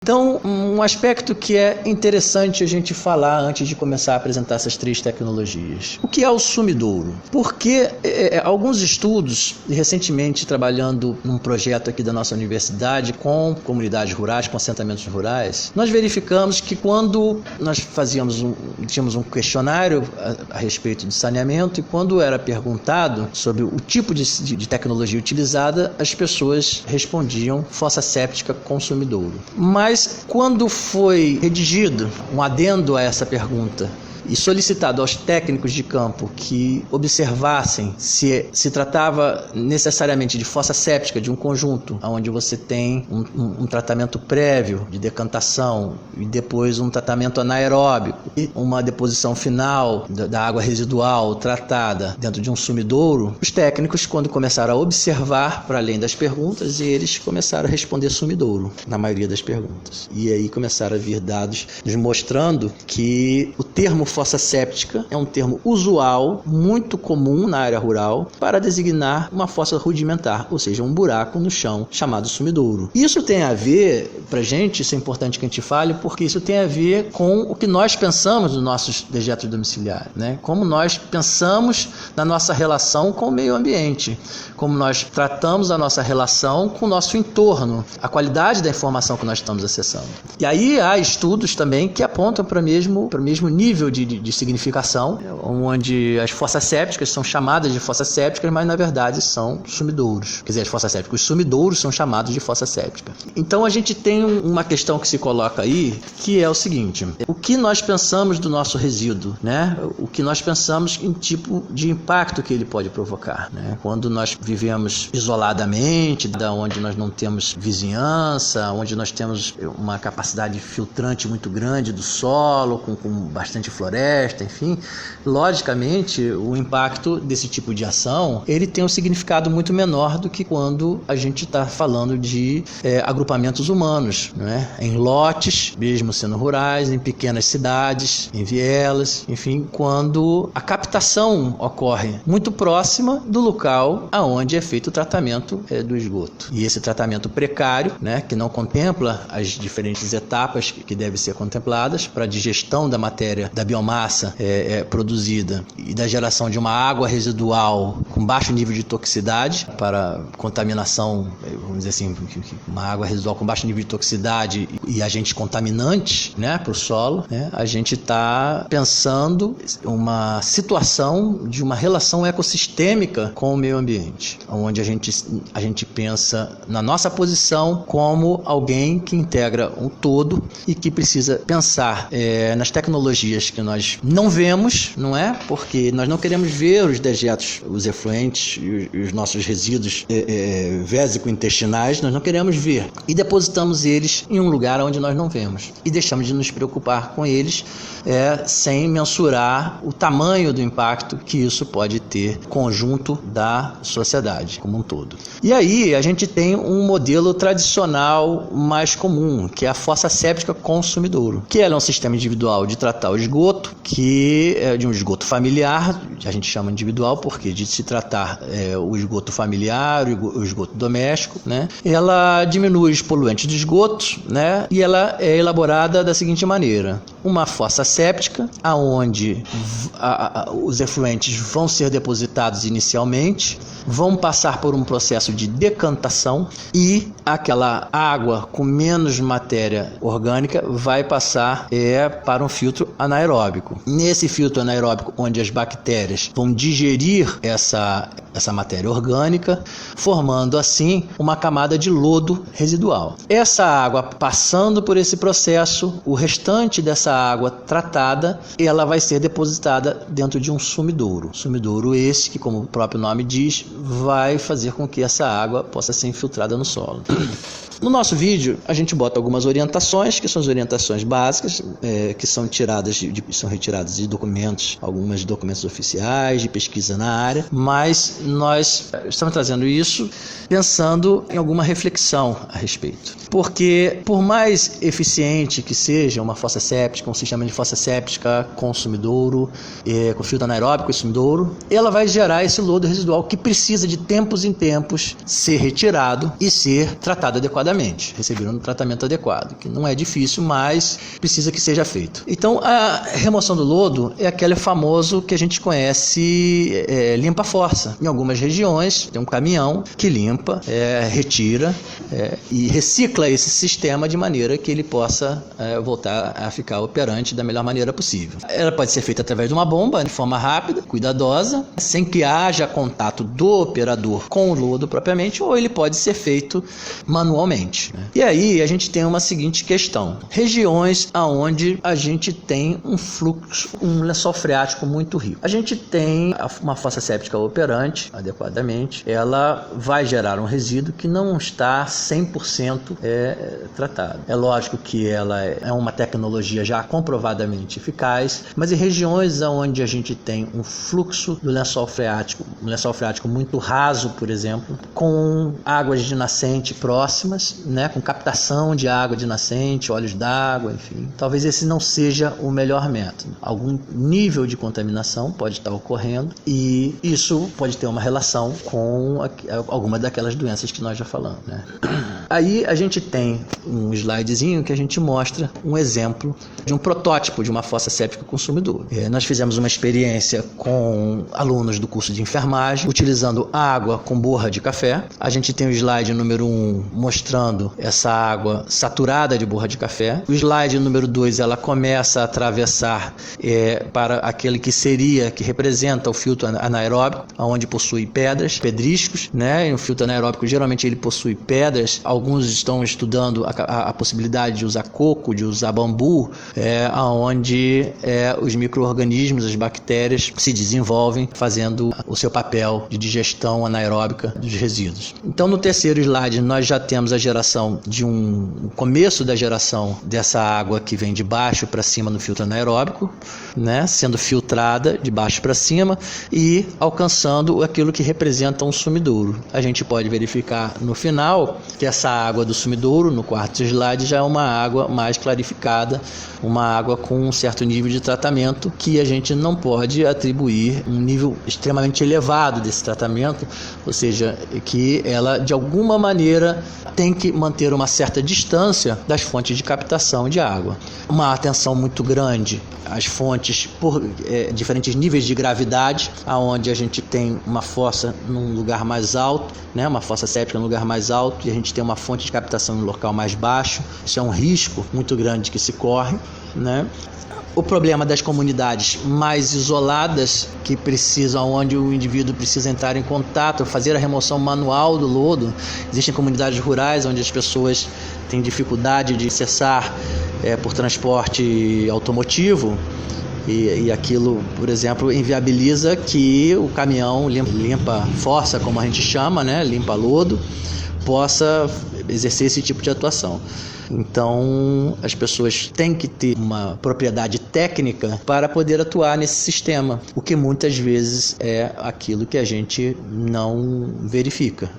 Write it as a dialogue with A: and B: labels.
A: Então, um aspecto que é interessante a gente falar antes de começar a apresentar essas 3 tecnologias. O que é o sumidouro? Porque alguns estudos, recentemente trabalhando num projeto aqui da nossa universidade com comunidades rurais, com assentamentos rurais, nós verificamos que quando nós tínhamos um questionário a respeito de saneamento e quando era perguntado sobre o tipo de tecnologia utilizada, as pessoas respondiam fossa séptica com sumidouro. Mas quando foi redigido um adendo a essa pergunta e solicitado aos técnicos de campo que observassem se tratava necessariamente de fossa séptica, de um conjunto onde você tem um tratamento prévio de decantação e depois um tratamento anaeróbico e uma deposição final da água residual tratada dentro de um sumidouro, os técnicos, quando começaram a observar para além das perguntas, eles começaram a responder sumidouro na maioria das perguntas. E aí começaram a vir dados nos mostrando que o termo fossa séptica é um termo usual, muito comum na área rural, para designar uma fossa rudimentar, ou seja, um buraco no chão chamado sumidouro. Isso tem a ver, pra gente, isso é importante que a gente fale, porque isso tem a ver com o que nós pensamos nos nossos dejetos domiciliares, né? Como nós pensamos na nossa relação com o meio ambiente, como nós tratamos a nossa relação com o nosso entorno, a qualidade da informação que nós estamos acessando. E aí há estudos também que apontam para o mesmo nível de significação, onde as fossas sépticas são chamadas de fossas sépticas, mas na verdade são sumidouros. Quer dizer, as fossas sépticas, os sumidouros são chamados de fossa séptica. Então a gente tem uma questão que se coloca aí, que é o seguinte: o que nós pensamos do nosso resíduo, né? O que nós pensamos em tipo de impacto que ele pode provocar, né? Quando nós vivemos isoladamente, onde nós não temos vizinhança, onde nós temos uma capacidade filtrante muito grande do solo, com bastante floresta, enfim, logicamente o impacto desse tipo de ação ele tem um significado muito menor do que quando a gente está falando de agrupamentos humanos, né? Em lotes, mesmo sendo rurais, em pequenas cidades, em vielas, enfim, quando a captação ocorre muito próxima do local aonde é feito o tratamento do esgoto. E esse tratamento precário, né, que não contempla as diferentes etapas que devem ser contempladas para a digestão da matéria, da biomassa produzida e da geração de uma água residual com baixo nível de toxicidade para contaminação, vamos dizer assim, uma água residual com baixo nível de toxicidade e agentes contaminantes, né, para o solo, né, a gente está pensando uma situação de uma relação ecossistêmica com o meio ambiente, onde a gente pensa na nossa posição como alguém que integra um todo e que precisa pensar nas tecnologias que nós não vemos, não é? Porque nós não queremos ver os dejetos, os efluentes e os nossos resíduos vésico-intestinais, nós não queremos ver. E depositamos eles em um lugar onde nós não vemos. E deixamos de nos preocupar com eles sem mensurar o tamanho do impacto que isso pode ter no conjunto da sociedade como um todo. E aí a gente tem um modelo tradicional mais comum, que é a fossa séptica com sumidouro, que ela é um sistema individual de tratar o esgoto, que é de um esgoto familiar, a gente chama individual porque de se tratar o esgoto familiar, o esgoto doméstico, né? Ela diminui os poluentes do esgoto, né? E ela é elaborada da seguinte maneira: uma fossa séptica, aonde os efluentes vão ser depositados inicialmente, vão passar por um processo de decantação e aquela água com menos matéria orgânica vai passar para um filtro anaeróbico. Nesse filtro anaeróbico, onde as bactérias vão digerir essa matéria orgânica, formando assim uma camada de lodo residual. Essa água passando por esse processo, o restante dessa água tratada, ela vai ser depositada dentro de um sumidouro. Sumidouro esse que, como o próprio nome diz, vai fazer com que essa água possa ser infiltrada no solo. No nosso vídeo, a gente bota algumas orientações, que são as orientações básicas, que são retiradas de documentos, alguns documentos oficiais, de pesquisa na área, mas nós estamos trazendo isso pensando em alguma reflexão a respeito. Porque, por mais eficiente que seja uma fossa séptica, um sistema de fossa séptica com sumidouro, com filtro anaeróbico e sumidouro, ela vai gerar esse lodo residual que precisa de tempos em tempos ser retirado e ser tratado adequadamente. adequadamente, receberam um tratamento adequado, que não é difícil, mas precisa que seja feito. Então, a remoção do lodo é aquele famoso que a gente conhece limpa-força. Em algumas regiões, tem um caminhão que limpa, retira e recicla esse sistema de maneira que ele possa voltar a ficar operante da melhor maneira possível. Ela pode ser feita através de uma bomba, de forma rápida, cuidadosa, sem que haja contato do operador com o lodo propriamente, ou ele pode ser feito manualmente, né? E aí a gente tem uma seguinte questão: regiões onde a gente tem um fluxo, um lençol freático muito rico. A gente tem uma fossa séptica operante adequadamente, ela vai gerar um resíduo que não está 100% tratado. É lógico que ela é uma tecnologia já comprovadamente eficaz, mas em regiões onde a gente tem um fluxo do lençol freático, um lençol freático muito raso, por exemplo, com águas de nascente próximas, né, com captação de água de nascente, olhos d'água, enfim, talvez esse não seja o melhor método. Algum nível de contaminação pode estar ocorrendo e isso pode ter uma relação com alguma daquelas doenças que nós já falamos, né? Aí a gente tem um slidezinho que a gente mostra um exemplo de um protótipo de uma fossa séptica consumidora. Nós fizemos uma experiência com alunos do curso de enfermagem, utilizando água com borra de café. A gente tem o slide número 1 mostrando essa água saturada de borra de café. O slide número 2, ela começa a atravessar para aquele que representa o filtro anaeróbico, onde possui pedras, pedriscos, né? E o filtro anaeróbico geralmente ele possui pedras. Alguns estão estudando a possibilidade de usar coco, de usar bambu, onde os micro-organismos, as bactérias se desenvolvem fazendo o seu papel de digestão anaeróbica dos resíduos. Então, no terceiro slide, nós já temos a geração o começo da geração dessa água que vem de baixo para cima no filtro anaeróbico, né, sendo filtrada de baixo para cima e alcançando aquilo que representa um sumidouro. A gente pode verificar no final que essa água do sumidouro, no quarto slide, já é uma água mais clarificada, uma água com um certo nível de tratamento que a gente não pode atribuir um nível extremamente elevado desse tratamento, ou seja, que ela de alguma maneira tem que manter uma certa distância das fontes de captação de água. Uma atenção muito grande às fontes por diferentes níveis de gravidade, aonde a gente tem uma fossa num lugar mais alto, né, uma fossa séptica num lugar mais alto, e a gente tem uma fonte de captação em um local mais baixo. Isso é um risco muito grande que se corre, né? O problema das comunidades mais isoladas, que precisam, onde o indivíduo precisa entrar em contato, fazer a remoção manual do lodo. Existem comunidades rurais onde as pessoas têm dificuldade de acessar por transporte automotivo, e aquilo, por exemplo, inviabiliza que o caminhão limpa força, como a gente chama, né, limpa lodo, possa exercer esse tipo de atuação. Então, as pessoas têm que ter uma propriedade técnica para poder atuar nesse sistema, o que muitas vezes é aquilo que a gente não verifica.